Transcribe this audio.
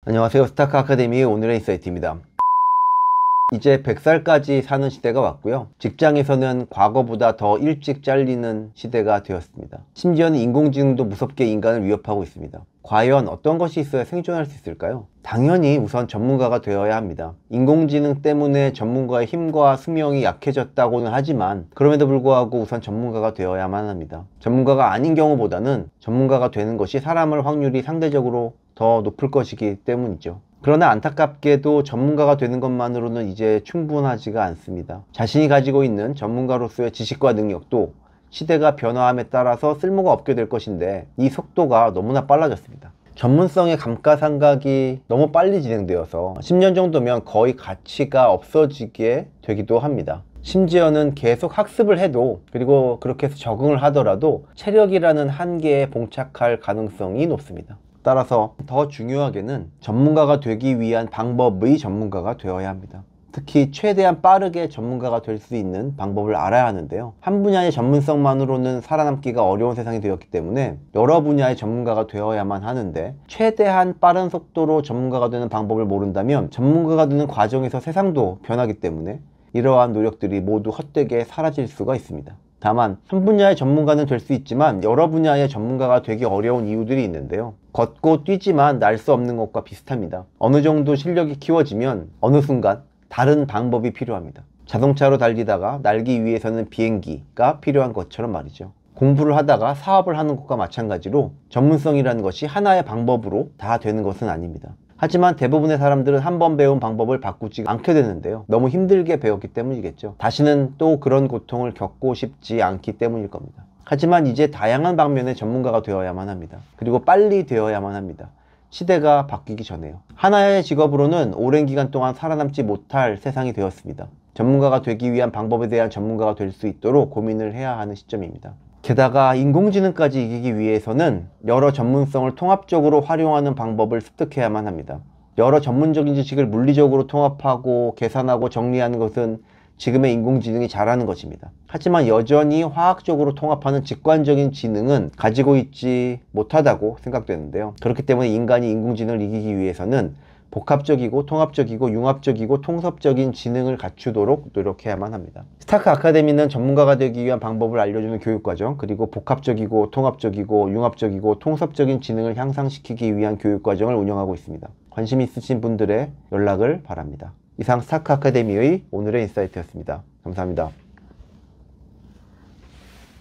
안녕하세요. 스타크 아카데미의 오늘의 인사이트입니다. 이제 100살까지 사는 시대가 왔고요. 직장에서는 과거보다 더 일찍 잘리는 시대가 되었습니다. 심지어는 인공지능도 무섭게 인간을 위협하고 있습니다. 과연 어떤 것이 있어야 생존할 수 있을까요? 당연히 우선 전문가가 되어야 합니다. 인공지능 때문에 전문가의 힘과 수명이 약해졌다고는 하지만 그럼에도 불구하고 우선 전문가가 되어야만 합니다. 전문가가 아닌 경우보다는 전문가가 되는 것이 살아남을 확률이 상대적으로 더 높을 것이기 때문이죠. 그러나 안타깝게도 전문가가 되는 것만으로는 이제 충분하지가 않습니다. 자신이 가지고 있는 전문가로서의 지식과 능력도 시대가 변화함에 따라서 쓸모가 없게 될 것인데 이 속도가 너무나 빨라졌습니다. 전문성의 감가상각이 너무 빨리 진행되어서 10년 정도면 거의 가치가 없어지게 되기도 합니다. 심지어는 계속 학습을 해도 그리고 그렇게 해서 적응을 하더라도 체력이라는 한계에 봉착할 가능성이 높습니다. 따라서 더 중요하게는 전문가가 되기 위한 방법의 전문가가 되어야 합니다. 특히 최대한 빠르게 전문가가 될 수 있는 방법을 알아야 하는데요. 한 분야의 전문성만으로는 살아남기가 어려운 세상이 되었기 때문에 여러 분야의 전문가가 되어야만 하는데 최대한 빠른 속도로 전문가가 되는 방법을 모른다면 전문가가 되는 과정에서 세상도 변하기 때문에 이러한 노력들이 모두 헛되게 사라질 수가 있습니다. 다만 한 분야의 전문가는 될 수 있지만 여러 분야의 전문가가 되기 어려운 이유들이 있는데요. 걷고 뛰지만 날 수 없는 것과 비슷합니다. 어느 정도 실력이 키워지면 어느 순간 다른 방법이 필요합니다. 자동차로 달리다가 날기 위해서는 비행기가 필요한 것처럼 말이죠. 공부를 하다가 사업을 하는 것과 마찬가지로 전문성이라는 것이 하나의 방법으로 다 되는 것은 아닙니다. 하지만 대부분의 사람들은 한 번 배운 방법을 바꾸지 않게 되는데요. 너무 힘들게 배웠기 때문이겠죠. 다시는 또 그런 고통을 겪고 싶지 않기 때문일 겁니다. 하지만 이제 다양한 방면의 전문가가 되어야만 합니다. 그리고 빨리 되어야만 합니다. 시대가 바뀌기 전에요. 하나의 직업으로는 오랜 기간 동안 살아남지 못할 세상이 되었습니다. 전문가가 되기 위한 방법에 대한 전문가가 될 수 있도록 고민을 해야 하는 시점입니다. 게다가 인공지능까지 이기기 위해서는 여러 전문성을 통합적으로 활용하는 방법을 습득해야만 합니다. 여러 전문적인 지식을 물리적으로 통합하고 계산하고 정리하는 것은 지금의 인공지능이 잘하는 것입니다. 하지만 여전히 화학적으로 통합하는 직관적인 지능은 가지고 있지 못하다고 생각되는데요. 그렇기 때문에 인간이 인공지능을 이기기 위해서는 복합적이고 통합적이고 융합적이고 통섭적인 지능을 갖추도록 노력해야만 합니다. 스타크 아카데미는 전문가가 되기 위한 방법을 알려주는 교육과정, 그리고 복합적이고 통합적이고 융합적이고 통섭적인 지능을 향상시키기 위한 교육과정을 운영하고 있습니다. 관심 있으신 분들의 연락을 바랍니다. 이상 스타크 아카데미의 오늘의 인사이트였습니다. 감사합니다.